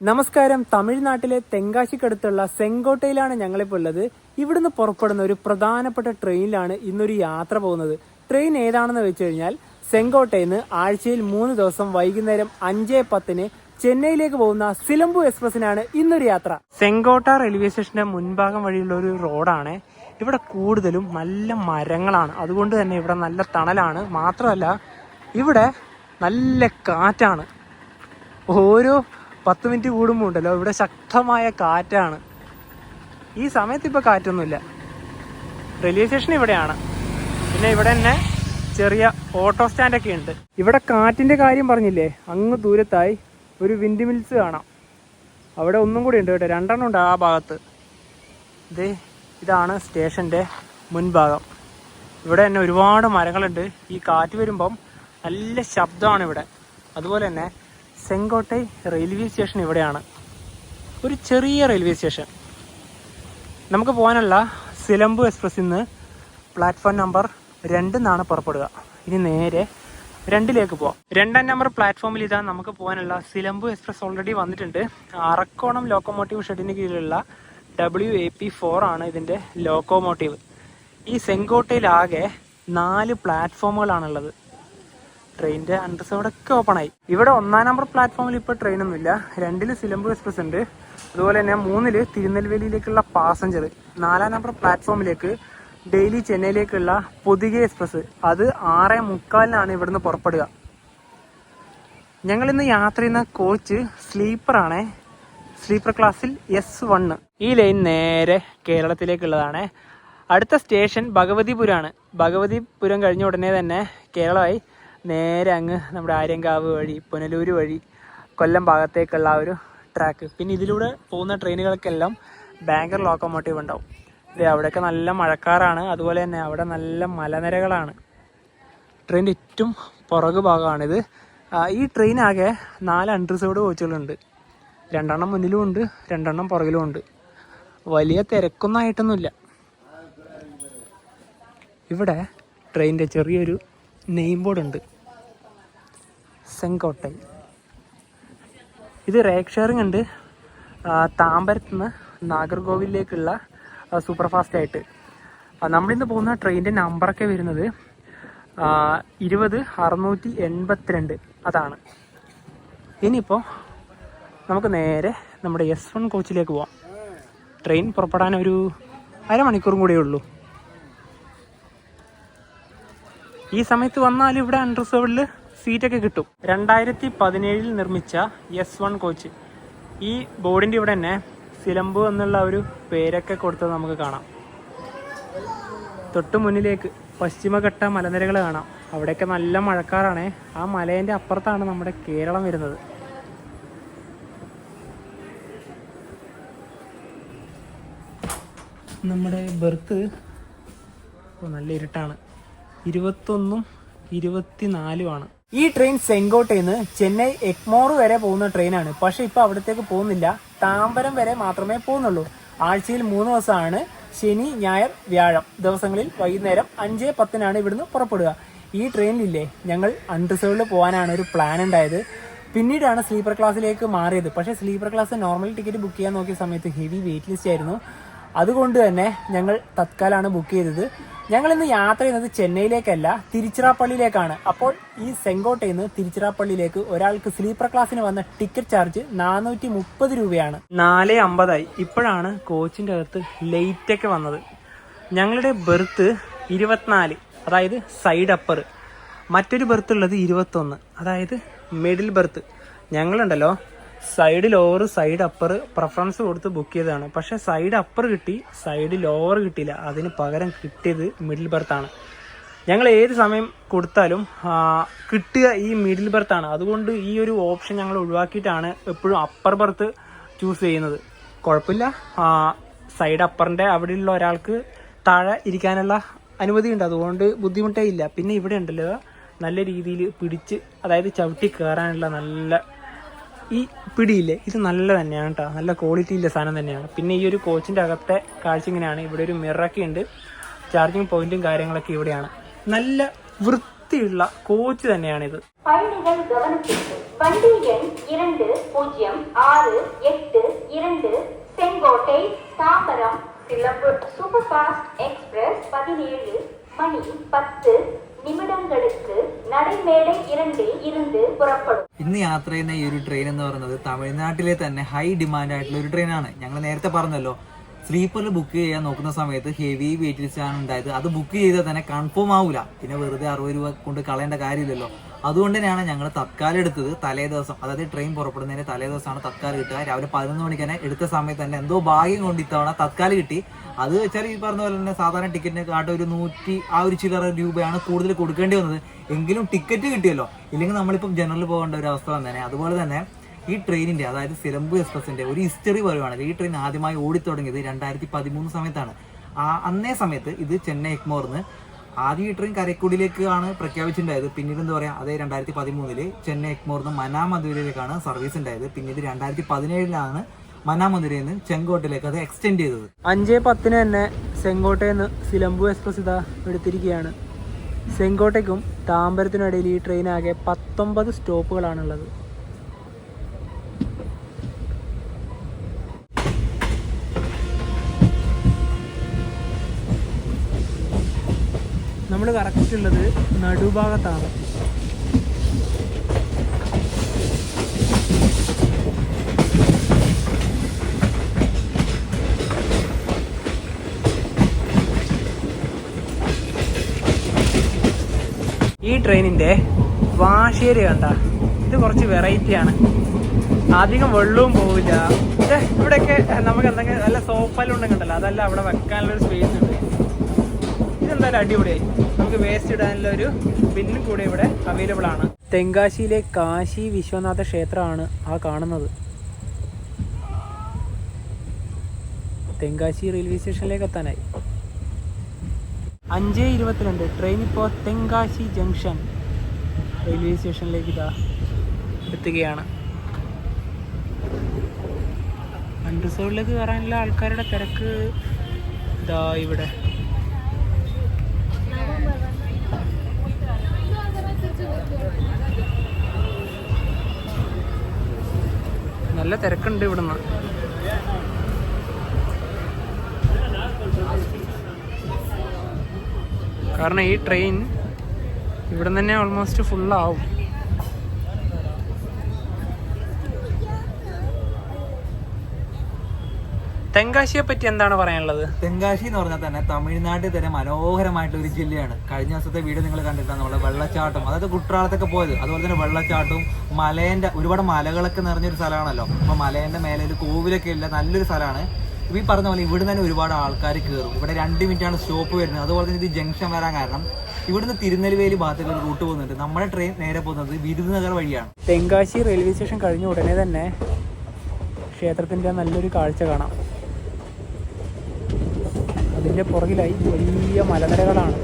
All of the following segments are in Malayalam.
നമസ്കാരം. തമിഴ്നാട്ടിലെ തെങ്കാശിക്കടുത്തുള്ള സെങ്കോട്ടയിലാണ് ഞങ്ങളിപ്പോൾ ഉള്ളത്. ഇവിടുന്ന് പുറപ്പെടുന്ന ഒരു പ്രധാനപ്പെട്ട ട്രെയിനിലാണ് ഇന്നൊരു യാത്ര പോകുന്നത്. ട്രെയിൻ ഏതാണെന്ന് വെച്ച് കഴിഞ്ഞാൽ സെങ്കോട്ടയിൽ നിന്ന് ആഴ്ചയിൽ 3 ദിവസം വൈകുന്നേരം 5:10 ചെന്നൈയിലേക്ക് പോകുന്ന സിലംബു എക്സ്പ്രസിനാണ് ഇന്നൊരു യാത്ര. സെങ്കോട്ട റെയിൽവേ സ്റ്റേഷന്റെ മുൻഭാഗം വഴിയുള്ള ഒരു റോഡാണ്. ഇവിടെ കൂടുതലും നല്ല മരങ്ങളാണ്, അതുകൊണ്ട് തന്നെ ഇവിടെ നല്ല തണലാണ്. മാത്രമല്ല ഇവിടെ നല്ല കാറ്റാണ്. ഓരോ 10 മിനിറ്റ് കൂടുമ്പോൾ ഉണ്ടല്ലോ ഇവിടെ ശക്തമായ കാറ്റാണ്. ഈ സമയത്ത് ഇപ്പോൾ കാറ്റൊന്നുമില്ല. റെയിൽവേ സ്റ്റേഷൻ ഇവിടെയാണ്. പിന്നെ ഇവിടെ തന്നെ ചെറിയ ഓട്ടോ സ്റ്റാൻഡൊക്കെ ഉണ്ട്. ഇവിടെ കാറ്റിൻ്റെ കാര്യം പറഞ്ഞില്ലേ, അങ്ങ് ദൂരത്തായി ഒരു വിൻഡ് മിൽസ് കാണാം. അവിടെ ഒന്നും കൂടി ഉണ്ട് കേട്ടോ, 2 ഉണ്ട് ആ ഭാഗത്ത്. ഇതാണ് സ്റ്റേഷൻ്റെ മുൻഭാഗം. ഇവിടെ തന്നെ ഒരുപാട് മരങ്ങളുണ്ട്. ഈ കാറ്റ് വരുമ്പം നല്ല ശബ്ദമാണ് ഇവിടെ. അതുപോലെ തന്നെ സെങ്കോട്ടൈ റെയിൽവേ സ്റ്റേഷൻ ഇവിടെയാണ്. ഒരു ചെറിയ റെയിൽവേ സ്റ്റേഷൻ. നമുക്ക് പോകാനുള്ള സിലംബു എക്സ്പ്രസ്സിൽ നിന്ന് പ്ലാറ്റ്ഫോം നമ്പർ 2 പുറപ്പെടുക. ഇനി നേരെ 2 പോവാം. 2 നമ്പർ പ്ലാറ്റ്ഫോമിൽ ഇതാ നമുക്ക് പോകാനുള്ള സിലംബു എക്സ്പ്രസ് ഓൾറെഡി വന്നിട്ടുണ്ട്. അറക്കോണം ലോക്കോമോട്ടീവ് ഷെഡിന് കീഴിലുള്ള WAP4 ആണ് ഇതിൻ്റെ ലോക്കോമോട്ടീവ്. ഈ സെങ്കോട്ടയിലാകെ 4 പ്ലാറ്റ്ഫോമുകളാണുള്ളത്. ട്രെയിനിൻ്റെ അണ്ടർസോഡൊക്കെ ഓപ്പൺ ആയി. ഇവിടെ 1 നമ്പർ പ്ലാറ്റ്ഫോമിൽ ഇപ്പോൾ ട്രെയിനൊന്നുമില്ല. 2 സിലംബു എക്സ്പ്രസ് ഉണ്ട്. അതുപോലെ തന്നെ 3 തിരുനെൽവേലിയിലേക്കുള്ള പാസഞ്ചർ. 4 നമ്പർ പ്ലാറ്റ്ഫോമിലേക്ക് ഡെയിലി ചെന്നൈയിലേക്കുള്ള പൊതികെ എക്സ്പ്രസ്. അത് 6:45 ഇവിടുന്ന് പുറപ്പെടുക. ഞങ്ങളിന്ന് യാത്ര ചെയ്യുന്ന കോച്ച് സ്ലീപ്പറാണ്. സ്ലീപ്പർ ക്ലാസ്സിൽ S1. ഈ ലൈൻ നേരെ കേരളത്തിലേക്കുള്ളതാണ്. അടുത്ത സ്റ്റേഷൻ ഭഗവതിപുരമാണ്. ഭഗവതിപുരം കഴിഞ്ഞ ഉടനെ തന്നെ കേരളമായി നേരെ അങ്ങ് നമ്മുടെ ആര്യങ്കാവ് വഴി പുനലൂർ വഴി കൊല്ലം ഭാഗത്തേക്കുള്ള ഒരു ട്രാക്ക്. പിന്നെ ഇതിലൂടെ പോകുന്ന ട്രെയിനുകൾക്കെല്ലാം ബാംഗ്ലൂർ ലോക്കോമോട്ടീവ് ഉണ്ടാവും. അവിടെയൊക്കെ നല്ല മഴക്കാറാണ്. അതുപോലെ തന്നെ അവിടെ നല്ല മലനിരകളാണ്. ട്രെയിനിൻ്റെ ഏറ്റവും പുറകു ഭാഗമാണിത്. ഈ ട്രെയിനാകെ 4 അൺറിസർവ്ഡ് കോച്ചുകളുണ്ട്. 2 മുന്നിലും ഉണ്ട്, 2 പുറകിലും ഉണ്ട്. വലിയ തിരക്കൊന്നായിട്ടൊന്നുമില്ല. ഇവിടെ ട്രെയിനിൻ്റെ ചെറിയൊരു നെയിം ബോർഡ് ഉണ്ട്, സെങ്കോട്ടൈ. ഇത് റേക്ക് ഷെയറിംഗ് ഉണ്ട്. താമ്പരത്ത് നിന്ന് നാഗർകോവിലേക്കുള്ള സൂപ്പർ ഫാസ്റ്റ് ആയിട്ട്. നമ്മളിന്ന് പോകുന്ന ട്രെയിനിൻ്റെ നമ്പറൊക്കെ വരുന്നത് 20682 അതാണ്. ഇനിയിപ്പോൾ നമുക്ക് നേരെ നമ്മുടെ S1 കോച്ചിലേക്ക് പോവാം. ട്രെയിൻ പുറപ്പെടാൻ ഒരു അരമണിക്കൂറും കൂടിയേ ഉള്ളൂ. ഈ സമയത്ത് വന്നാൽ ഇവിടെ അൺറിസർവ്ഡിൽ സീറ്റൊക്കെ കിട്ടും. 2017 നിർമ്മിച്ച S1 കോച്ച്. ഈ ബോർഡിൻ്റെ ഇവിടെ തന്നെ സിലംബു എന്നുള്ള ഒരു പേരൊക്കെ കൊടുത്തത് നമുക്ക് കാണാം. തൊട്ട് മുന്നിലേക്ക് പശ്ചിമഘട്ട മലനിരകൾ കാണാം. അവിടെയൊക്കെ നല്ല മഴക്കാറാണ്. ആ മലേൻ്റെ അപ്പുറത്താണ് നമ്മുടെ കേരളം വരുന്നത്. നമ്മുടെ ബെർത്ത് നല്ല ഇരുട്ടാണ്. 21ഉം 24ഉമാണ്. ഈ ട്രെയിൻ സെങ്കോട്ടയിൽ നിന്ന് ചെന്നൈ എഗ്മോർ വരെ പോകുന്ന ട്രെയിനാണ്. പക്ഷെ ഇപ്പൊ അവിടത്തേക്ക് പോകുന്നില്ല. താമ്പരം വരെ മാത്രമേ പോകുന്നുള്ളൂ. ആഴ്ചയിൽ 3 ദിവസമാണ്, ശനി, ഞായർ, വ്യാഴം ദിവസങ്ങളിൽ വൈകുന്നേരം 5:10 ഇവിടുന്ന് പുറപ്പെടുക. ഈ ട്രെയിനിലില്ലേ, ഞങ്ങൾ അൺറിസർവ്ഡിൽ പോകാനാണ് ഒരു പ്ലാൻ ഉണ്ടായത്. പിന്നീടാണ് സ്ലീപ്പർ ക്ലാസ്സിലേക്ക് മാറിയത്. പക്ഷേ sleeper class normal ticket book ചെയ്യാൻ നോക്കിയ സമയത്ത് ഹെവി വെയിറ്റ് ലിസ്റ്റ് ആയിരുന്നു. അതുകൊണ്ട് തന്നെ ഞങ്ങൾ തത്കാലാണ് ബുക്ക് ചെയ്തത്. ഞങ്ങൾ ഇന്ന് യാത്ര ചെയ്യുന്നത് ചെന്നൈയിലേക്കല്ല, തിരുച്ചിറപ്പള്ളിയിലേക്കാണ്. അപ്പോൾ ഈ സെങ്കോട്ടയിൽ നിന്ന് തിരുച്ചിറപ്പള്ളിയിലേക്ക് ഒരാൾക്ക് സ്ലീപ്പർ ക്ലാസ്സിന് വന്ന ടിക്കറ്റ് ചാർജ് 430 രൂപയാണ്. 4:50 ഇപ്പോഴാണ് കോച്ചിൻ്റെ അകത്ത് ലേറ്റൊക്കെ വന്നത്. ഞങ്ങളുടെ ബെർത്ത് 24, അതായത് സൈഡ് അപ്പർ. മറ്റൊരു ബെർത്ത് ഉള്ളത് 21, അതായത് മിഡിൽ ബെർത്ത്. ഞങ്ങളുണ്ടല്ലോ side lower side upper preference കൊടുത്ത് ബുക്ക് ചെയ്തതാണ്. പക്ഷേ സൈഡ് അപ്പർ കിട്ടി, സൈഡ് ലോവർ കിട്ടിയില്ല. അതിന് പകരം കിട്ടിയത് മിഡിൽ ബെർത്താണ്. ഞങ്ങൾ ഏത് സമയം കൊടുത്താലും കിട്ടുക ഈ മിഡിൽ ബെർത്താണ്. അതുകൊണ്ട് ഈ ഒരു ഓപ്ഷൻ ഞങ്ങൾ ഒഴിവാക്കിയിട്ടാണ് എപ്പോഴും അപ്പർ ബെർത്ത് ചൂസ് ചെയ്യുന്നത്. കുഴപ്പമില്ല, സൈഡ് അപ്പറിൻ്റെ അവിടെയുള്ള ഒരാൾക്ക് താഴെ ഇരിക്കാനുള്ള അനുമതിയുണ്ട്. അതുകൊണ്ട് ബുദ്ധിമുട്ടേ ഇല്ല. പിന്നെ ഇവിടെ ഉണ്ടല്ലോ നല്ല രീതിയിൽ പിടിച്ച്, അതായത് ചവിട്ടി കയറാനുള്ള നല്ല ഈ പിടിയില്ലേ, ഇത് നല്ല തന്നെയാണ് കേട്ടോ. നല്ല ക്വാളിറ്റിയിലെ സാധനം തന്നെയാണ്. പിന്നെ ഈ ഒരു കോച്ചിൻ്റെ അകത്തെ കാഴ്ച ഇങ്ങനെയാണ്. ഇവിടെ ഒരു മിററൊക്കെ ഉണ്ട്. ചാർജിങ് പോയിന്റും കാര്യങ്ങളൊക്കെ ഇവിടെയാണ്. നല്ല വൃത്തിയുള്ള കോച്ച് തന്നെയാണിത്. பயணிகள் கவனத்திற்கு வண்டி எண் 2068 செங்கோட்டை தாம்பரம் சிலம்பு சூப்பர் ஃபாஸ்ட் எக்ஸ்பிரஸ் 17 மணி 10 നിമിടങ്ങൾക്ക് നടമേട 2 ഇருந்து പുറപ്പെടും. ഇന്ന് യാത്ര ചെയ്യുന്ന ഈ ഒരു ട്രെയിൻ എന്ന് പറയുന്നത് തമിഴ്നാട്ടിലെ തന്നെ ഹൈ ഡിമാൻഡ് ആയിട്ടുള്ള ഒരു ട്രെയിനാണ്. ഞങ്ങൾ നേരത്തെ പറഞ്ഞല്ലോ, സ്ലീപ്പറിൽ ബുക്ക് ചെയ്യാൻ നോക്കുന്ന സമയത്ത് ഹെവി വെയിറ്റ് ലിസ്റ്റ് ആണ് ഉണ്ടായത്. അത് ബുക്ക് ചെയ്താൽ തന്നെ കൺഫേം ആവില്ല, പിന്നെ വെറുതെ 60 രൂപ കൊണ്ട് കളയേണ്ട കാര്യമില്ലല്ലോ. അതുകൊണ്ട് തന്നെയാണ് ഞങ്ങൾ തത്കാലം എടുത്തത്. തലേ ദിവസം, അതായത് ട്രെയിൻ പുറപ്പെടുന്നതിന് തലേ ദിവസമാണ് തത്കാലം കിട്ടുക. രാവിലെ 11 മണിക്ക് തന്നെ എടുത്ത സമയത്ത് തന്നെ എന്തോ ഭാഗ്യം കൊണ്ട് ഇത്തവണ തത്കാലം കിട്ടി. അത് വെച്ചാൽ ഈ പറഞ്ഞ പോലെ തന്നെ സാധാരണ ടിക്കറ്റിനെ കാട്ടും ഒരു 100 ആ ഒരു ചില്ലറ രൂപയാണ് കൂടുതൽ കൊടുക്കേണ്ടി വന്നത്. എങ്കിലും ടിക്കറ്റ് കിട്ടിയല്ലോ, ഇല്ലെങ്കിൽ നമ്മളിപ്പം ജനറൽ പോകേണ്ട ഒരു അവസ്ഥ വന്നേനെ. അതുപോലെ തന്നെ ഈ ട്രെയിനിന്റെ, അതായത് സിലമ്പു എക്സ്പ്രസിന്റെ ഒരു ഹിസ്റ്ററി പറയുവാണെങ്കിൽ ഈ ട്രെയിൻ ആദ്യമായി ഓടിത്തുടങ്ങിയത് 2013 സമയത്താണ്. അന്നേ സമയത്ത് ഇത് ചെന്നൈ എഗ്മോറിന്ന് ആദ്യം ഈ ട്രെയിൻ കരക്കുടിയിലേക്കാണ് പ്രഖ്യാപിച്ചിട്ടുണ്ടായത്. പിന്നീട് എന്താ പറയുക, അതേ 2013 ചെന്നൈ എഗ്മോറിന്ന് മനാമധുരയിലേക്കാണ് സർവീസ് ഉണ്ടായത്. പിന്നീട് 2017 മനാമധുരയിൽ നിന്ന് ചെങ്കോട്ടയിലേക്ക് അത് എക്സ്റ്റെൻഡ് ചെയ്തത്. 5:10 തന്നെ ചെങ്കോട്ടയിൽ നിന്ന് സിലമ്പു എക്സ്പ്രസ് ഇതാ എടുത്തിരിക്കുകയാണ്. ചെങ്കോട്ടയ്ക്കും താമ്പരത്തിനും ഇടയിൽ ഈ ട്രെയിൻ ആകെ 19 സ്റ്റോപ്പുകളാണുള്ളത്. നമ്മൾ കറക്റ്റ് ഉള്ളത് നടുഭാഗത്താണ്. ഈ ട്രെയിനിന്റെ വാഷേരി കണ്ട, ഇത് കുറച്ച് വെറൈറ്റിയാണ്. അധികം വെള്ളവും പോവില്ല. ഇവിടെയൊക്കെ നമുക്ക് എന്തെങ്കിലും നല്ല സോപ്പെല്ലാം ഉണ്ടെങ്കിലോ, അതല്ല അവിടെ വെക്കാനുള്ളൊരു സ്പേസ് ഉണ്ട്. ഇതെന്തായാലും അടിപൊളിയായി. നമുക്ക് വേസ്റ്റ് ഇടാനുള്ള ഒരു ബിന്നും കൂടെ ഇവിടെ അവൈലബിൾ ആണ്. തെങ്കാശിയിലെ കാശി വിശ്വനാഥ ക്ഷേത്രമാണ് ആ കാണുന്നത്. തെങ്കാശി റെയിൽവേ സ്റ്റേഷനിലേക്ക് എത്താനായി. 5:22 ട്രെയിൻ ഇപ്പോൾ തെങ്കാശി ജംഗ്ഷൻ റെയിൽവേ സ്റ്റേഷനിലേക്ക് ഇതാ എത്തുകയാണ്. അൺറിസർവ്ഡിലേക്ക് കയറാനുള്ള ആൾക്കാരുടെ തിരക്ക് ഇതാ ഇവിടെ. നല്ല തിരക്കുണ്ട് ഇവിടുന്ന്. കാരണം ഈ ട്രെയിൻ ഇവിടെ തന്നെ ഓൾമോസ്റ്റ് ഫുള്ളാവും. തെങ്കാശിയെ പറ്റി എന്താണ് പറയാനുള്ളത്? തെങ്കാശി എന്ന് പറഞ്ഞാൽ തന്നെ തമിഴ്നാട്ടിൽ തന്നെ മനോഹരമായിട്ടുള്ള ഒരു ജില്ലയാണ്. കഴിഞ്ഞ ദിവസത്തെ വീഡിയോ നിങ്ങൾ കണ്ടിട്ടാണ് നമ്മളെ വെള്ളച്ചാട്ടം, അതായത് കുട്ടനാടത്തൊക്കെ പോയത്. അതുപോലെ തന്നെ വെള്ളച്ചാട്ടവും മലേന്റെ ഒരുപാട് മലകളൊക്കെ നിറഞ്ഞൊരു സ്ഥലമാണല്ലോ. അപ്പൊ മലേന്റെ മേലെ ഒരു കോവിലൊക്കെ ഉള്ള നല്ലൊരു സ്ഥലമാണ്. ഈ പറഞ്ഞ പോലെ ഇവിടെ തന്നെ ഒരുപാട് ആൾക്കാർ കയറും. ഇവിടെ 2 മിനിറ്റാണ് സ്റ്റോപ്പ് വരുന്നത്. അതുപോലെ തന്നെ ഇത് ജംഗ്ഷൻ വരാൻ കാരണം ഇവിടുന്ന് തിരുനെൽവേലി ഭാഗത്തേക്ക് ഒരു റൂട്ട് പോകുന്നുണ്ട്. നമ്മുടെ ട്രെയിൻ നേരെ പോകുന്നത് വിരുദനഗർ വഴിയാണ്. തെങ്കാശി റെയിൽവേ സ്റ്റേഷൻ കഴിഞ്ഞ ഉടനെ തന്നെ ക്ഷേത്രത്തിന്റെ നല്ലൊരു കാഴ്ച കാണാം. അതിൻ്റെ പുറകിലായി വലിയ മലനിരകളാണ്.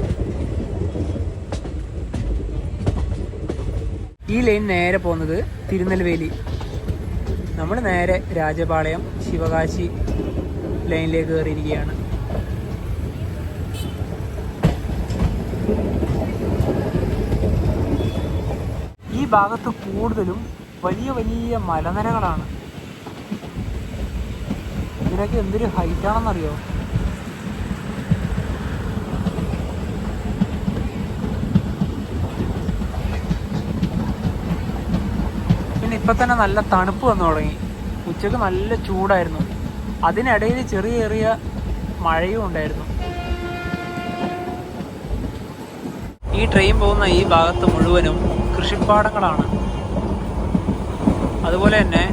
ഈ ലൈൻ നേരെ പോകുന്നത് തിരുനെൽവേലി. നമ്മൾ നേരെ രാജപാളയം ശിവകാശി ലൈനിലേക്ക് കയറിയിരിക്കുകയാണ്. ഈ ഭാഗത്ത് കൂടുതലും വലിയ വലിയ മലനിരകളാണ്. ഇതിനൊക്കെ എന്തൊരു ഹൈറ്റാണെന്നറിയോ? ഇപ്പം തന്നെ നല്ല തണുപ്പ് വന്നു തുടങ്ങി. ഉച്ചക്ക് നല്ല ചൂടായിരുന്നു. അതിനിടയിൽ ചെറിയ ചെറിയ മഴയും ഉണ്ടായിരുന്നു. ഈ ട്രെയിൻ പോകുന്ന ഈ ഭാഗത്ത് മുഴുവനും കൃഷിപ്പാടങ്ങളാണ്. അതുപോലെ തന്നെ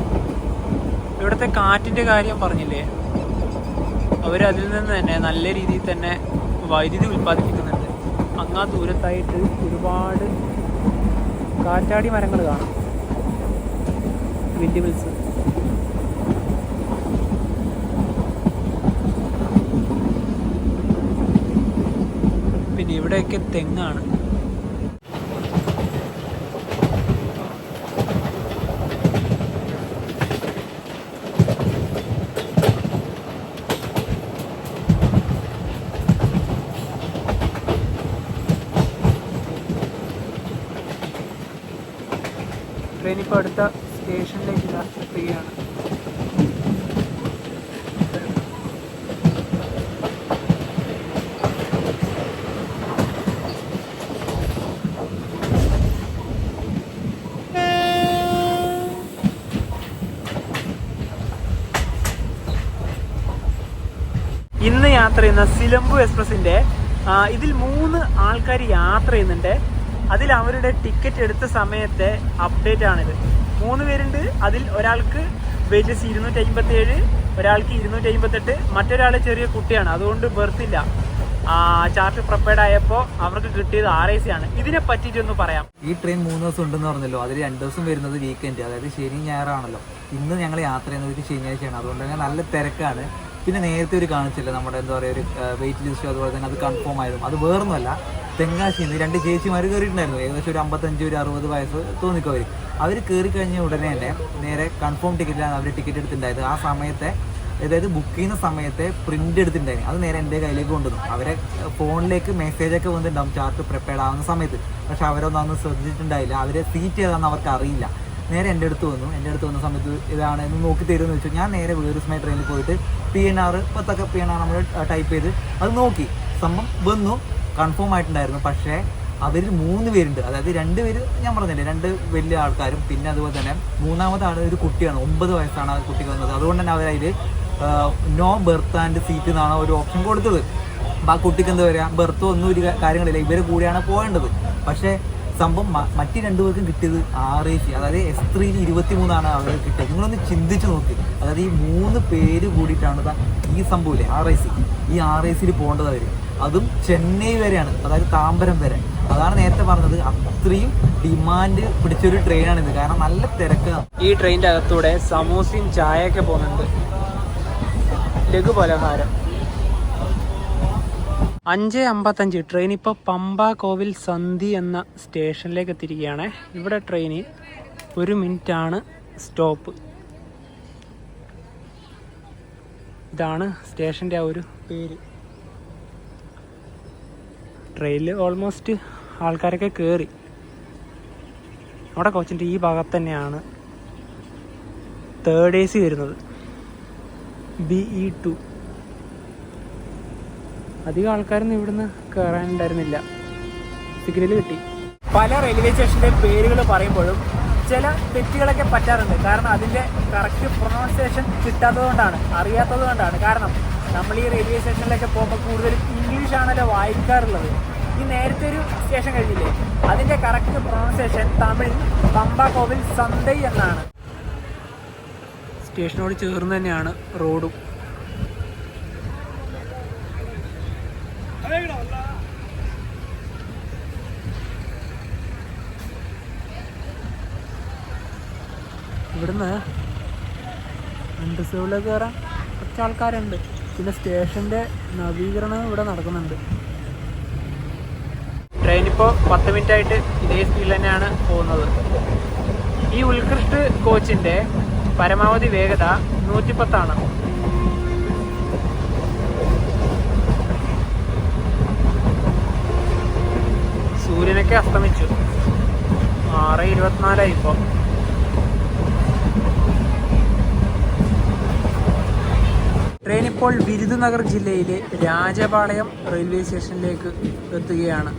ഇവിടുത്തെ കാറ്റിൻ്റെ കാര്യം പറഞ്ഞില്ലേ, അവരതിൽ നിന്ന് തന്നെ നല്ല രീതിയിൽ തന്നെ വൈദ്യുതി ഉൽപ്പാദിപ്പിക്കുന്നുണ്ട്. അങ്ങാ ദൂരത്തായിട്ട് ഒരുപാട് കാറ്റാടി മരങ്ങൾ കാണാം, വിൻഡിമിൽസ്. പിന്നെ ഇവിടെയൊക്കെ തെങ്ങാണ്. ട്രെയിൻ ഇപ്പോൾ അടുത്ത സ്റ്റേഷനിലേക്ക് എത്തുകയാണ്. ഇന്ന് യാത്ര ചെയ്യുന്ന സിലംബു എക്സ്പ്രസിന്റെ ഇതിൽ 3 ആൾക്കാർ യാത്ര ചെയ്യുന്നുണ്ട്. അതിൽ അവരുടെ ടിക്കറ്റ് എടുത്ത സമയത്തെ അപ്ഡേറ്റ് ആണിത്. 3 പേരുണ്ട്. അതിൽ ഒരാൾക്ക് വെയിറ്റ് ലിസ്റ്റ് 257, ഒരാൾക്ക് 258, മറ്റൊരാൾ ചെറിയ കുട്ടിയാണ്, അതുകൊണ്ട് ബെർത്തില്ല. ചാർട്ട് പ്രിപ്പയർഡ് ആയപ്പോൾ അവർക്ക് കിട്ടിയത് RAC ആണ്. ഇതിനെ പറ്റിയിട്ടൊന്ന് പറയാം. ഈ ട്രെയിൻ 3 ദിവസം ഉണ്ടെന്ന് പറഞ്ഞല്ലോ. അതിൽ 2 ദിവസം വരുന്നത് വീക്കെൻഡ്, അതായത് ശനി ഞായറാണല്ലോ. ഇന്ന് ഞങ്ങൾ യാത്ര ചെയ്യുന്നത് ശനിയാഴ്ചയാണ്, അതുകൊണ്ട് തന്നെ നല്ല തിരക്കാണ്. പിന്നെ നേരത്തെ ഒരു കാണിച്ചില്ല നമ്മുടെ എന്താ പറയുക ഒരു വെയിറ്റ് ലിസ്റ്റ്, അതുപോലെ തന്നെ അത് കൺഫേം ആയിരുന്നു. അത് വേറൊന്നുമല്ല, തെങ്കാശിയിൽ നിന്ന് 2 ചേച്ചിമാർ കയറിയിട്ടുണ്ടായിരുന്നു. ഏകദേശം ഒരു 55 ഒരു 60 വയസ്സ് തോന്നിക്കും അവർ കയറി കഴിഞ്ഞ ഉടനെ തന്നെ നേരെ കൺഫേം ടിക്കറ്റിലാണ് അവർ ടിക്കറ്റ് എടുത്തിട്ടുണ്ടായത്. ആ സമയത്തെ അതായത് ബുക്ക് ചെയ്യുന്ന സമയത്തെ പ്രിന്റ് എടുത്തിട്ടുണ്ടായിരുന്നു. അത് നേരെ എൻ്റെ കയ്യിലേക്ക് കൊണ്ടുവന്നു. അവരെ ഫോണിലേക്ക് മെസ്സേജൊക്കെ വന്നിട്ടുണ്ടാവും ചാർട്ട് പ്രിപ്പയർഡ് ആവുന്ന സമയത്ത്. പക്ഷെ അവരൊന്നും അന്ന് ശ്രദ്ധിച്ചിട്ടുണ്ടായില്ല. അവരെ സീറ്റ് ഏതാണെന്ന് അവർക്ക് അറിയില്ല. നേരെ എൻ്റെ അടുത്ത് വന്ന സമയത്ത് ഇതാണ് എന്ന് നോക്കി തരുമെന്ന് വെച്ചു. ഞാൻ നേരെ വേറൊരു ട്രെയിനിൽ പോയിട്ട് PNR 10 PNR നമ്മൾ ടൈപ്പ് ചെയ്ത് അത് നോക്കി. സംഭവം വന്നു, കൺഫേം ആയിട്ടുണ്ടായിരുന്നു. പക്ഷേ അവരിൽ 3 പേരുണ്ട്. അതായത് 2 പേര് ഞാൻ പറഞ്ഞില്ലേ, 2 വലിയ ആൾക്കാരും പിന്നെ അതുപോലെ തന്നെ 3ാമത്തെ ആൾ ഒരു കുട്ടിയാണ്. 9 വയസ്സാണ് ആ കുട്ടിക്ക് വന്നത്. അതുകൊണ്ട് തന്നെ അവരതിൽ നോ ബെർത്ത് ആൻഡ് സീറ്റ് എന്നാണ് ഒരു ഓപ്ഷൻ കൊടുത്തത്. അപ്പോൾ ആ കുട്ടിക്ക് എന്താ പറയുക, ബെർത്തോ ഒന്നും ഒരു കാര്യങ്ങളില്ല, ഇവർ കൂടിയാണ് പോകേണ്ടത്. പക്ഷേ സംഭവം മറ്റ് 2 പേർക്കും കിട്ടിയത് RAC, അതായത് S3 23 അവർ കിട്ടിയത്. നിങ്ങളൊന്ന് ചിന്തിച്ച് നോക്കി. അതായത് ഈ 3 പേര് കൂടിയിട്ടാണ് ഈ സംഭവമില്ലേ RAC, ഈ RACയിൽ പോകേണ്ടത് അവർ. അതും ചെന്നൈ വരെയാണ്, അതായത് താമ്പരം വരെ. അതാണ് നേരത്തെ പറഞ്ഞത്, അത്രയും ഡിമാൻഡ് പിടിച്ചൊരു ട്രെയിനാണിത്. കാരണം നല്ല തിരക്കാണ്. ഈ ട്രെയിനിൻ്റെ അകത്തൂടെ സമൂസയും ചായയൊക്കെ പോകുന്നുണ്ട്, ലഘുപലഹാരം. 5:55 ട്രെയിൻ ഇപ്പോൾ പമ്പ കോവിൽ സന്ധി എന്ന സ്റ്റേഷനിലേക്ക് എത്തിയിരിക്കുകയാണ്. ഇവിടെ ട്രെയിന് 1 മിനിറ്റാണ് സ്റ്റോപ്പ്. ഇതാണ് സ്റ്റേഷൻ്റെ ആ ഒരു പേര്. ട്രെയിനിൽ ഓൾമോസ്റ്റ് ആൾക്കാരൊക്കെ കയറി. നമ്മുടെ കോച്ചിൻ്റെ ഈ ഭാഗത്ത് തന്നെയാണ് 3rd AC വരുന്നത്, BE2. അധികം ആൾക്കാരൊന്നും ഇവിടുന്ന് കയറാനുണ്ടായിരുന്നില്ല. സിഗ്നൽ കിട്ടി. പല റെയിൽവേ സ്റ്റേഷൻ്റെ പേരുകൾ പറയുമ്പോഴും ചില തെറ്റുകളൊക്കെ പറ്റാറുണ്ട്. കാരണം അതിൻ്റെ കറക്റ്റ് പ്രൊനൗൺസിയേഷൻ കിട്ടാത്തതുകൊണ്ടാണ്, അറിയാത്തത് കൊണ്ടാണ്. കാരണം നമ്മൾ ഈ റെയിൽവേ സ്റ്റേഷനിലൊക്കെ പോകുമ്പോൾ കൂടുതലും ഇംഗ്ലീഷാണല്ലോ വായിക്കാറുള്ളത്. ഈ നേരത്തെ ഒരു സ്റ്റേഷൻ കഴിഞ്ഞില്ലേ, അതിൻ്റെ കറക്റ്റ് പ്രൊനൗൺസിയേഷൻ തമിഴ് പമ്പ കോവിൽ സന്ധൈ എന്നാണ്. സ്റ്റേഷനോട് ചേർന്ന് തന്നെയാണ് റോഡും. ഇവിടുന്ന് അൺറിസർവ്ഡിലേക്ക് കയറാൻ കുറച്ച് ആൾക്കാരുണ്ട്. പിന്നെ സ്റ്റേഷൻ്റെ നവീകരണം ഇവിടെ നടക്കുന്നുണ്ട്. ട്രെയിൻ ഇപ്പോൾ 10 മിനിറ്റായിട്ട് ഇതേ സ്പീഡിൽ തന്നെയാണ് പോകുന്നത്. ഈ ഉത്കൃഷ്ട കോച്ചിൻ്റെ പരമാവധി വേഗത 110 സൂര്യനൊക്കെ അസ്തമിച്ചു. 6:24 ഇപ്പോൾ. ട്രെയിൻ ഇപ്പോൾ വിരുദുനഗർ ജില്ലയിലെ രാജപാളയം റെയിൽവേ സ്റ്റേഷനിലേക്ക് എത്തുകയാണ്.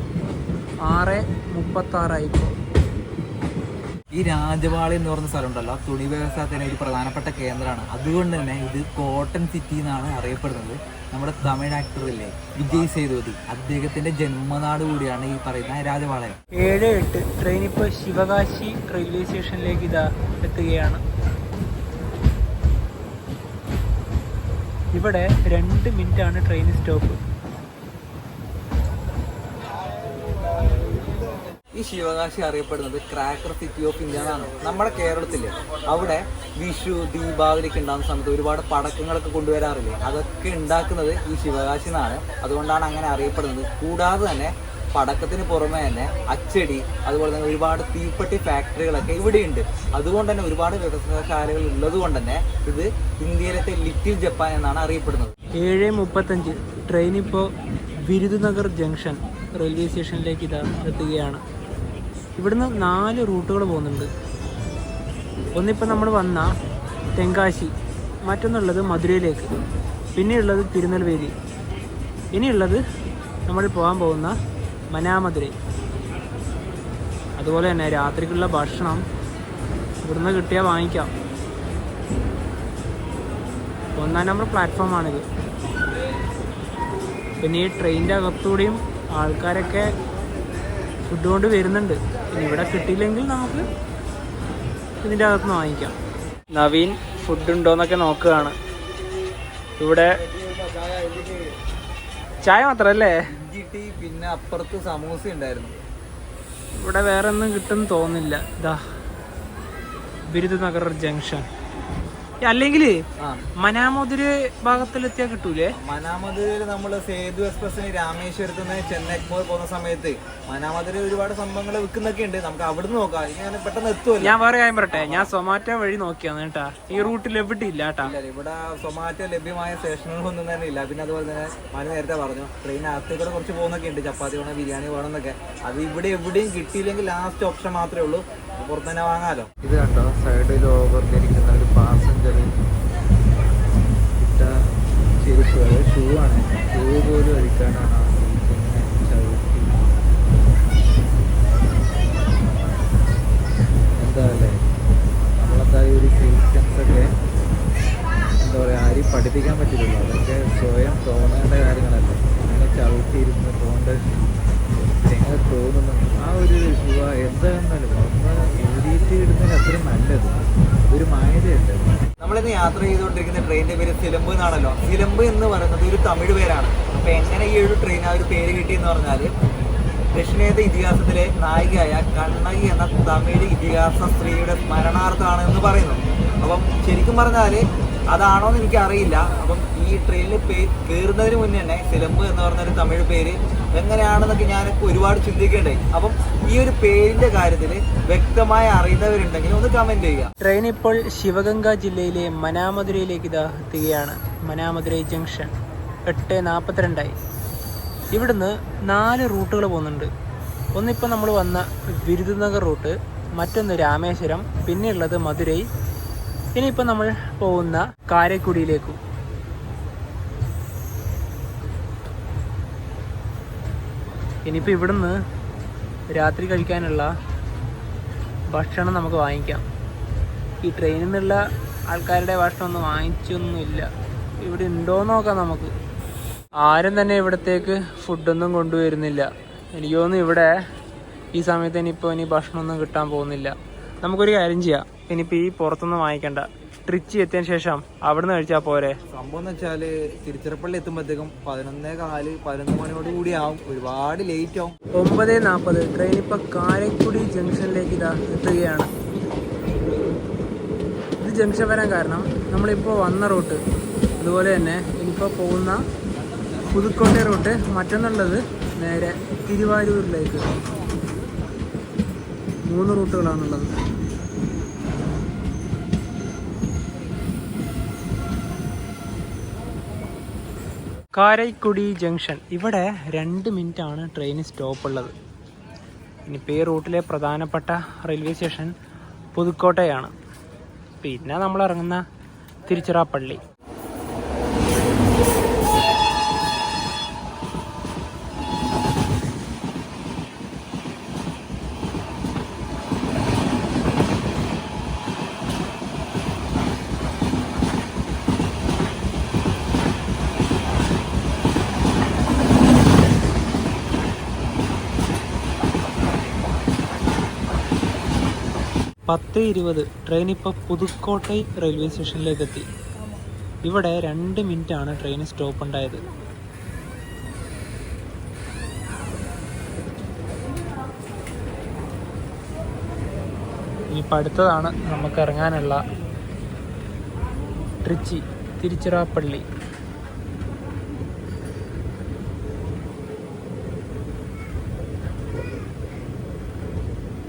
6:36 ഇപ്പോൾ. ഈ രാജപാളയം എന്ന് പറഞ്ഞ സ്ഥലം ഉണ്ടല്ലോ, തുണി വ്യവസായത്തിന് ഒരു പ്രധാനപ്പെട്ട കേന്ദ്രമാണ്. അതുകൊണ്ട് തന്നെ ഇത് കോട്ടൺ സിറ്റി എന്നാണ് അറിയപ്പെടുന്നത്. നമ്മുടെ തമിഴ് ആക്ടറില്ലേ വിജയ് സേതുപതി, അദ്ദേഹത്തിന്റെ ജന്മനാട് കൂടിയാണ് ഈ പറയുന്ന രാജപാളയം. 7:08 ട്രെയിൻ ഇപ്പോൾ ശിവകാശി റെയിൽവേ സ്റ്റേഷനിലേക്ക് എത്തുകയാണ്. ഇവിടെ 2 മിനിറ്റാണ് ട്രെയിൻ സ്റ്റോപ്പ്. ഈ ശിവകാശി അറിയപ്പെടുന്നത് ക്രാക്കർ സിറ്റി ഓഫ് ഇന്ത്യ എന്നാണ്. നമ്മുടെ കേരളത്തിൽ അവിടെ വിഷു ദീപാവലിക്ക് ഉണ്ടാകുന്ന സമയത്ത് ഒരുപാട് പടക്കങ്ങളൊക്കെ കൊണ്ടുവരാറില്ലേ, അതൊക്കെ ഉണ്ടാക്കുന്നത് ഈ ശിവകാശി എന്നാണ്. അതുകൊണ്ടാണ് അങ്ങനെ അറിയപ്പെടുന്നത്. കൂടാതെ തന്നെ പടക്കത്തിന് പുറമെ തന്നെ അച്ചടി, അതുപോലെ തന്നെ ഒരുപാട് തീപ്പെട്ടി ഫാക്ടറികളൊക്കെ ഇവിടെയുണ്ട്. അതുകൊണ്ട് തന്നെ ഒരുപാട് വ്യവസായശാലകൾ ഉള്ളത് കൊണ്ട് തന്നെ ഇത് ഇന്ത്യയിലത്തെ ലിറ്റിൽ ജപ്പാൻ എന്നാണ് അറിയപ്പെടുന്നത്. 7:35 ട്രെയിൻ ഇപ്പോൾ വിരുദുനഗർ ജംഗ്ഷൻ റെയിൽവേ സ്റ്റേഷനിലേക്ക് എത്തുകയാണ്. ഇവിടുന്ന് 4 റൂട്ടുകൾ പോകുന്നുണ്ട്. ഒന്നിപ്പോൾ നമ്മൾ വന്ന തെങ്കാശി, മറ്റൊന്നുള്ളത് മധുരയിലേക്ക്, പിന്നെയുള്ളത് തിരുനെൽവേലി, ഇനിയുള്ളത് നമ്മൾ പോകാൻ പോകുന്ന മനാമധുരൈ. അതുപോലെ തന്നെ രാത്രിക്കുള്ള ഭക്ഷണം ഇവിടുന്ന് കിട്ടിയാൽ വാങ്ങിക്കാം. 1-ാം നമ്പർ പ്ലാറ്റ്ഫോമാണിത്. പിന്നെ ഈ ട്രെയിനിൻ്റെ അകത്തൂടെയും ആൾക്കാരൊക്കെ ഫുഡ് കൊണ്ട് വരുന്നുണ്ട്. ഇനി ഇവിടെ കിട്ടിയില്ലെങ്കിൽ നമുക്ക് ഇതിൻ്റെ അകത്തുനിന്ന് വാങ്ങിക്കാം. നവീൻ ഫുഡ് ഉണ്ടോയെന്നൊക്കെ നോക്കുകയാണ്. ഇവിടെ ചായ മാത്രമല്ലേ, പിന്നെ അപ്പുറത്ത് സമൂസ ഉണ്ടായിരുന്നു. ഇവിടെ വേറെ ഒന്നും കിട്ടുമെന്ന് തോന്നുന്നില്ല. ഇതാ ബിരുദനഗർ ജംഗ്ഷൻ. അല്ലെങ്കിൽ മനാമധുര ഭാഗത്തിലെത്തിയാൽ കിട്ടൂലേ? മനാമധുരയിൽ നമ്മൾ സേതു എക്സ്പ്രസിന് രാമേശ്വരത്ത് നിന്ന് ചെന്നൈ പോകുന്ന സമയത്ത് മനാമധുര ഒരുപാട് സംഭവങ്ങൾ വിൽക്കുന്നൊക്കെ ഉണ്ട്. നമുക്ക് അവിടുന്ന് നോക്കാം. ഞാൻ പെട്ടെന്ന് എത്തുമല്ലോ. ഞാൻ വേറെ കാര്യം പറയട്ടെ, ഞാൻ സൊമാറ്റോ വഴി നോക്കിയാണ് കേട്ടാ. ഈ റൂട്ടിൽ എവിടെ ഇല്ല കേട്ടാ. ഇവിടെ സൊമാറ്റോ ലഭ്യമായ സ്റ്റേഷനുകളൊന്നും തന്നെ ഇല്ല. പിന്നെ അതുപോലെ തന്നെ മനു നേരത്തെ പറഞ്ഞു ട്രെയിനകത്തേക്കൂടെ കുറച്ച് പോകുന്നൊക്കെ ഉണ്ട്. ചപ്പാത്തി വേണം, ബിരിയാണി വേണം എന്നൊക്കെ. അത് ഇവിടെ എവിടെയും കിട്ടിയില്ലെങ്കിൽ ലാസ്റ്റ് ഓപ്ഷൻ മാത്രമേ ഉള്ളൂ, പുറത്ത് തന്നെ വാങ്ങാലോ. ഇത് കണ്ടോ, സൈഡിൽ ഓവർന്നിരിക്കുന്ന ഒരു പാസഞ്ചർ ഇട്ട ചെരുപ്പ്, ഷൂ ആണ്. ഷൂ പോലും അടിക്കാനാണ് ആ സീറ്റിങ്ങനെ ചവിട്ടി. എന്താ അല്ലേ, നമ്മളെന്തായാലും ഒരു സീറ്റൻസൊക്കെ എന്താ പറയുക, ആരും പഠിപ്പിക്കാൻ പറ്റില്ലല്ലോ. അതൊക്കെ സ്വയം തോന്നേണ്ട കാര്യങ്ങളല്ലേ. അങ്ങനെ ചവിട്ടിയിരുന്ന് പോകേണ്ട എങ്ങനെ തോന്നുന്നു. ആ ഒരു ഷൂ എന്താണെന്നാലും ഒന്ന് എഴുതിയിട്ട് ഇടുന്നതിന് അത്ര നല്ലത്. ഒരു മായതയുണ്ട്. നമ്മളിന്ന് യാത്ര ചെയ്തുകൊണ്ടിരിക്കുന്ന ട്രെയിനിന്റെ പേര് സിലമ്പ് എന്നാണല്ലോ. സിലമ്പ് എന്ന് പറയുന്നത് ഒരു തമിഴ് പേരാണ്. അപ്പൊ എങ്ങനെ ഈ ഒരു ട്രെയിൻ ആ ഒരു പേര് കിട്ടിയെന്ന് പറഞ്ഞാൽ ദക്ഷിണേന്ത്യ ഇതിഹാസത്തിലെ നായികയായ കണ്ണകി എന്ന തമിഴ് ഇതിഹാസ സ്ത്രീയുടെ സ്മരണാർത്ഥമാണ് എന്ന് പറയുന്നു. അപ്പം ശരിക്കും പറഞ്ഞാൽ അതാണോ എന്ന് എനിക്കറിയില്ല. അപ്പം ഈ ട്രെയിനിൽ കയറുന്നതിന് മുന്നേ തന്നെ സിലമ്പ് എന്ന് പറഞ്ഞൊരു തമിഴ് പേര് എങ്ങനെയാണെന്നൊക്കെ ഞാനൊക്കെ ഒരുപാട് ചിന്തിക്കേണ്ടായി. അപ്പം ഈ ഒരു പേരിന്റെ കാര്യത്തിൽ വ്യക്തമായി അറിയുന്നവരുണ്ടെങ്കിൽ ഒന്ന് കമന്റ് ചെയ്യുക. ട്രെയിൻ ഇപ്പോൾ ശിവഗംഗ ജില്ലയിലെ മനാമധുരയിലേക്ക് ഇതാ എത്തുകയാണ്. മനാമധുരൈ ജംഗ്ഷൻ 8:42. ഇവിടുന്ന് 4 റൂട്ടുകൾ പോകുന്നുണ്ട്. ഒന്നിപ്പോൾ നമ്മൾ വന്ന ബിരുദനഗർ റൂട്ട്, മറ്റൊന്ന് രാമേശ്വരം, പിന്നെയുള്ളത് മധുരൈ. ഇനിയിപ്പോൾ നമ്മൾ പോകുന്ന കാരക്കുടിയിലേക്കും. ഇനിയിപ്പോൾ ഇവിടുന്ന് രാത്രി കഴിക്കാനുള്ള ഭക്ഷണം നമുക്ക് വാങ്ങിക്കാം. ഈ ട്രെയിനിൽ നിന്നുള്ള ആൾക്കാരുടെ ഭക്ഷണം ഒന്നും വാങ്ങിച്ചൊന്നുമില്ല. ഇവിടെ ഉണ്ടോയെന്ന് നോക്കാം നമുക്ക്. ആരും തന്നെ ഇവിടത്തേക്ക് ഫുഡൊന്നും കൊണ്ടുവരുന്നില്ല. എനിക്ക് തോന്നുന്നു ഇവിടെ ഈ സമയത്ത് ഇനി ഭക്ഷണമൊന്നും കിട്ടാൻ പോകുന്നില്ല. നമുക്കൊരു കാര്യം ചെയ്യാം, ഇനിയിപ്പോൾ ഈ പുറത്തൊന്നും വാങ്ങിക്കണ്ട. ട്രിച്ചി എത്തിയതിന് ശേഷം അവിടെ നിന്ന് കഴിച്ചാൽ പോരെ. സംഭവം എന്ന് വെച്ചാൽ തിരുച്ചിറപ്പള്ളി എത്തുമ്പോഴത്തേക്കും 11:15 മണിയോട് കൂടി ആവും. ഒരുപാട് ലേറ്റ് ആവും. 9:40 ട്രെയിൻ ഇപ്പോൾ കാരക്കുടി ജംഗ്ഷനിലേക്ക് ഇതാ എത്തുകയാണ്. ഇത് ജംഗ്ഷൻ വരാൻ കാരണം നമ്മളിപ്പോൾ വന്ന റൂട്ട്, അതുപോലെ തന്നെ ഇനിയിപ്പോൾ പോകുന്ന പുതുക്കോട്ടை റൂട്ട്, മറ്റൊന്നുള്ളത് നേരെ തിരുവാരൂരിലേക്ക്. 3 റൂട്ടുകളാണുള്ളത്. കാരക്കുടി ജംഗ്ഷൻ. ഇവിടെ 2 മിനിറ്റാണ് ട്രെയിൻ സ്റ്റോപ്പ് ഉള്ളത്. ഇനിയിപ്പോൾ ഈ റൂട്ടിലെ പ്രധാനപ്പെട്ട റെയിൽവേ സ്റ്റേഷൻ പുതുക്കോട്ടയാണ്. പിന്നെ നമ്മൾ ഇറങ്ങുന്ന തിരുച്ചിറപ്പള്ളി. പത്ത് 20 ട്രെയിൻ ഇപ്പോൾ പുതുക്കോട്ടൈ റെയിൽവേ സ്റ്റേഷനിലേക്ക് എത്തി. ഇവിടെ 2 മിനിറ്റാണ് ട്രെയിൻ സ്റ്റോപ്പ് ഉണ്ടായത്. ഇനിയിപ്പോൾ അടുത്തതാണ് നമുക്ക് ഇറങ്ങാനുള്ള ട്രിച്ചി, തിരുച്ചിറപ്പള്ളി.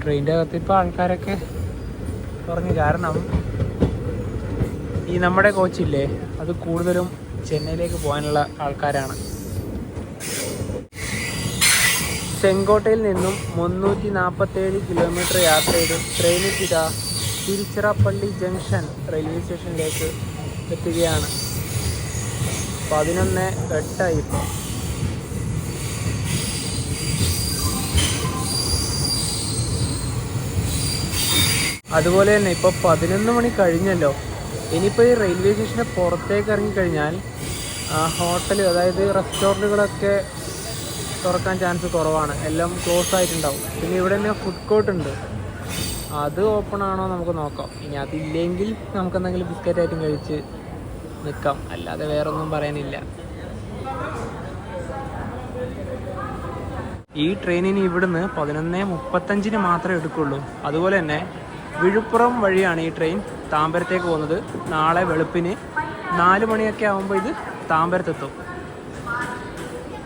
ട്രെയിനിൻ്റെ അകത്ത് ഇപ്പോൾ ആൾക്കാരൊക്കെ കുറഞ്ഞു. കാരണം ഈ നമ്മുടെ കോച്ചില്ലേ, അത് കൂടുതലും ചെന്നൈയിലേക്ക് പോകാനുള്ള ആൾക്കാരാണ്. ചെങ്കോട്ടയിൽ നിന്നും 347 കിലോമീറ്റർ യാത്ര ചെയ്ത് ട്രെയിനിൽ ഇതാ തിരുച്ചിറപ്പള്ളി ജംഗ്ഷൻ റെയിൽവേ സ്റ്റേഷനിലേക്ക് എത്തുകയാണ്. 11:08 ഇപ്പോൾ. അതുപോലെ തന്നെ ഇപ്പോൾ 11 മണി കഴിഞ്ഞല്ലോ. ഇനിയിപ്പോൾ ഈ റെയിൽവേ സ്റ്റേഷൻ്റെ പുറത്തേക്ക് ഇറങ്ങിക്കഴിഞ്ഞാൽ ഹോട്ടൽ, അതായത് റെസ്റ്റോറൻറ്റുകളൊക്കെ തുറക്കാൻ ചാൻസ് കുറവാണ്. എല്ലാം ക്ലോസ് ആയിട്ടുണ്ടാവും. പിന്നെ ഇവിടെ തന്നെ ഫുഡ് കോർട്ട് ഉണ്ട്, അത് ഓപ്പൺ ആണോ നമുക്ക് നോക്കാം. ഇനി അതില്ലെങ്കിൽ നമുക്ക് എന്തെങ്കിലും ബിസ്ക്കറ്റ് ആയിട്ടും കഴിച്ച് നിൽക്കാം, അല്ലാതെ വേറൊന്നും പറയാനില്ല. ഈ ട്രെയിനിന് ഇവിടുന്ന് 11:35 മാത്രമേ എടുക്കുള്ളൂ. അതുപോലെ തന്നെ വിഴുപ്പുറം വഴിയാണ് ഈ ട്രെയിൻ താമ്പരത്തേക്ക് പോകുന്നത്. നാളെ വെളുപ്പിന് 4 മണിയൊക്കെ ആകുമ്പോൾ ഇത് താമ്പരത്തെത്തും.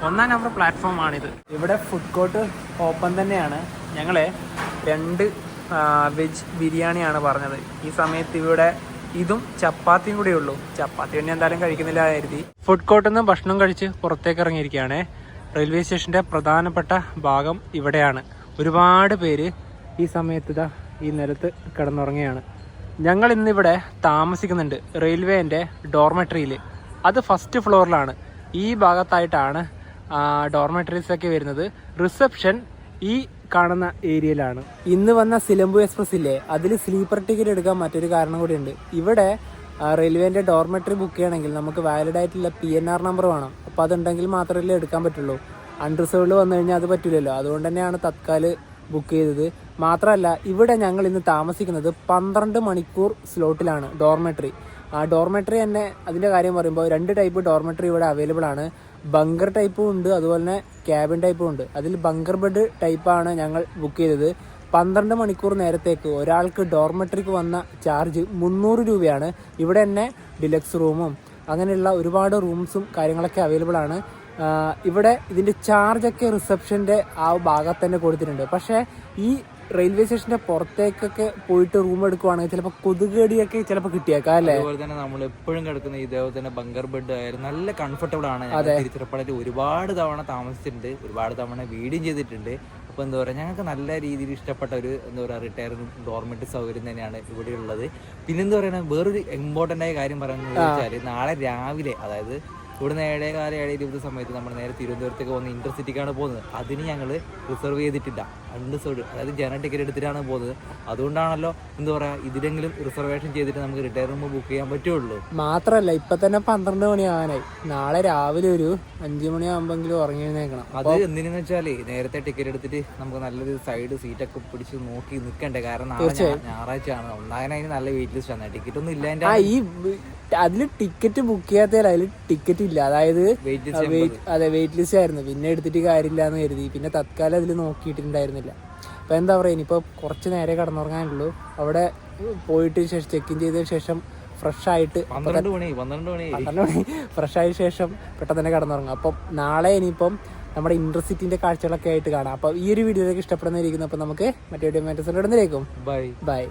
1-ാം നമ്പർ പ്ലാറ്റ്ഫോമാണിത്. ഇവിടെ ഫുഡ് കോർട്ട് ഓപ്പൺ തന്നെയാണ്. ഞങ്ങളെ 2 വെജ് ബിരിയാണിയാണ് പറഞ്ഞത്. ഈ സമയത്ത് ഇവിടെ ഇതും ചപ്പാത്തിയും കൂടെ ഉള്ളൂ. ചപ്പാത്തി തന്നെ എന്തായാലും കഴിക്കുന്നില്ല കരുതി ഫുഡ് കോർട്ടിൽ നിന്ന് ഭക്ഷണം കഴിച്ച് പുറത്തേക്ക് ഇറങ്ങിയിരിക്കുകയാണ്. റെയിൽവേ സ്റ്റേഷൻ്റെ പ്രധാനപ്പെട്ട ഭാഗം ഇവിടെയാണ്. ഒരുപാട് പേര് ഈ സമയത്ത് ഇതാ ഈ നിലത്ത് കിടന്നുറങ്ങുകയാണ്. ഞങ്ങൾ ഇന്നിവിടെ താമസിക്കുന്നുണ്ട് റെയിൽവേൻ്റെ ഡോർമെട്രിയിൽ. അത് ഫസ്റ്റ് ഫ്ലോറിലാണ്. ഈ ഭാഗത്തായിട്ടാണ് ഡോർമെട്രീസൊക്കെ വരുന്നത്. റിസപ്ഷൻ ഈ കാണുന്ന ഏരിയയിലാണ്. ഇന്ന് വന്ന സിലംബു എക്സ്പ്രസ് ഇല്ലേ, അതിൽ സ്ലീപ്പർ ടിക്കറ്റ് എടുക്കാൻ മറ്റൊരു കാരണം കൂടിയുണ്ട്. ഇവിടെ റെയിൽവേൻ്റെ ഡോർമെട്രി ബുക്ക് ചെയ്യണമെങ്കിൽ നമുക്ക് വാലിഡ് ആയിട്ടുള്ള PNR നമ്പർ വേണം. അപ്പോൾ അതുണ്ടെങ്കിൽ മാത്രമല്ലേ എടുക്കാൻ പറ്റുള്ളൂ. അൺറിസർവ്ഡ് വന്നു കഴിഞ്ഞാൽ അത് പറ്റില്ലല്ലോ. അതുകൊണ്ട് തന്നെയാണ് തത്കാൽ ബുക്ക് ചെയ്തത്. മാത്രമല്ല ഇവിടെ ഞങ്ങൾ ഇന്ന് താമസിക്കുന്നത് 12 മണിക്കൂർ സ്ലോട്ടിലാണ് ഡോർമെട്രി. ഡോർമെട്രി തന്നെ അതിൻ്റെ കാര്യം പറയുമ്പോൾ 2 ടൈപ്പ് ഡോർമെട്രി ഇവിടെ അവൈലബിൾ ആണ്. ബങ്കർ ടൈപ്പും ഉണ്ട്, അതുപോലെ തന്നെ ക്യാബിൻ ടൈപ്പും ഉണ്ട്. അതിൽ ബങ്കർ ബെഡ് ടൈപ്പാണ് ഞങ്ങൾ ബുക്ക് ചെയ്തത്. 12 മണിക്കൂർ നേരത്തേക്ക് ഒരാൾക്ക് ഡോർമെട്രിക്ക് വന്ന ചാർജ് 300 രൂപയാണ്. ഇവിടെ തന്നെ ഡിലക്സ് റൂമും അങ്ങനെയുള്ള ഒരുപാട് റൂംസും കാര്യങ്ങളൊക്കെ അവൈലബിൾ ആണ്. ഇവിടെ ഇതിൻ്റെ ചാർജൊക്കെ റിസപ്ഷൻ്റെ ആ ഭാഗത്ത് തന്നെ കൊടുത്തിട്ടുണ്ട്. പക്ഷേ ഈ റെയിൽവേ സ്റ്റേഷന്റെ പുറത്തേക്കൊക്കെ പോയിട്ട് റൂം എടുക്കുവാണെങ്കിൽ ചിലപ്പോൾ കൊതുകടിയൊക്കെ ചിലപ്പോൾ കിട്ടിയേക്കാം അല്ലേ. അതുപോലെ തന്നെ നമ്മൾ എപ്പോഴും കിടക്കുന്ന ഇതേപോലെ തന്നെ ബങ്കർ ബെഡ് ആയാലും നല്ല കംഫർട്ടബിൾ ആണ്. തിരുച്ചിറപ്പള്ളിയിൽ ഒരുപാട് തവണ താമസിച്ചിട്ടുണ്ട്, ഒരുപാട് തവണ വീഡിയോ ചെയ്തിട്ടുണ്ട്. അപ്പോൾ എന്താ പറയുക, ഞങ്ങൾക്ക് നല്ല രീതിയിൽ ഇഷ്ടപ്പെട്ട ഒരു എന്താ പറയുക റിട്ടയറിംഗ് ഡോർമെട്രി സൗകര്യം തന്നെയാണ് ഇവിടെ ഉള്ളത്. പിന്നെന്താ പറയുക, വേറൊരു ഇമ്പോർട്ടൻ്റ് ആയ കാര്യം പറയുന്നത് വെച്ചാൽ നാളെ രാവിലെ, അതായത് ഇവിടുന്ന് 7:15 സമയത്ത് നമ്മൾ നേരെ തിരുവനന്തപുരത്തേക്ക് പോകുന്ന ഇന്റർസിറ്റിക്കാണ് പോകുന്നത്. അതിന് ഞങ്ങൾ റിസർവ് ചെയ്തിട്ടില്ല, അൺറിസർവ്ഡ്, അതായത് ജനറൽ ടിക്കറ്റ് എടുത്തിട്ടാണ് പോകുന്നത്. അതുകൊണ്ടാണല്ലോ എന്താ പറയുക, ഇതിലെങ്കിലും റിസർവേഷൻ ചെയ്തിട്ട് നമുക്ക് റിട്ടയർ റൂം ബുക്ക് ചെയ്യാൻ പറ്റുള്ളൂ. മാത്രമല്ല ഇപ്പൊ തന്നെ 12 മണിയാകാനായി. നാളെ രാവിലെ ഒരു 5 മണിയാകുമ്പോഴെങ്കിലും ഉറങ്ങി എഴുന്നേക്കണം. അത് എന്തിനെന്ന് വെച്ചാൽ നേരത്തെ ടിക്കറ്റ് എടുത്തിട്ട് നമുക്ക് നല്ലൊരു സൈഡ് സീറ്റൊക്കെ പിടിച്ച് നോക്കി നിൽക്കണ്ടേ. കാരണം നാളെ ഞായറാഴ്ചയാണ്. ഒന്നാമതിന് അതിന് നല്ല വെയിറ്റ് ലിസ്റ്റ് ആണ്. ടിക്കറ്റ് ഒന്നും ഇല്ല ഈ അതിൽ ടിക്കറ്റ് ബുക്ക് ചെയ്യാത്തതിൽ അതിൽ ടിക്കറ്റ് ഇല്ല, അതായത് വെയിറ്റ് ലിസ്റ്റ് ആയിരുന്നു. പിന്നെ എടുത്തിട്ട് കാര്യമില്ല എന്ന് കരുതി. പിന്നെ തത്കാലം അതിൽ നോക്കിയിട്ടുണ്ടായിരുന്നില്ല. അപ്പോൾ എന്താ പറയുക, ഇനിയിപ്പോൾ കുറച്ച് നേരെ കടന്നുറങ്ങാനുള്ളൂ. അവിടെ പോയിട്ട് ശേഷം ചെക്ക് ഇൻ ചെയ്തതിന് ശേഷം ഫ്രഷ് ആയിട്ട് 12 മണി ഫ്രഷ് ആയ ശേഷം പെട്ടെന്ന് തന്നെ കടന്നുറങ്ങാം. അപ്പം നാളെ ഇനിയിപ്പം നമ്മുടെ ഇന്റർസിറ്റിന്റെ കാഴ്ചകളൊക്കെ ആയിട്ട് കാണാം. അപ്പോൾ ഈ ഒരു വീഡിയോയിലേക്ക് ഇഷ്ടപ്പെടുന്നതായിരിക്കുന്നു. അപ്പോൾ നമുക്ക് മറ്റേ വീഡിയോ ബൈ.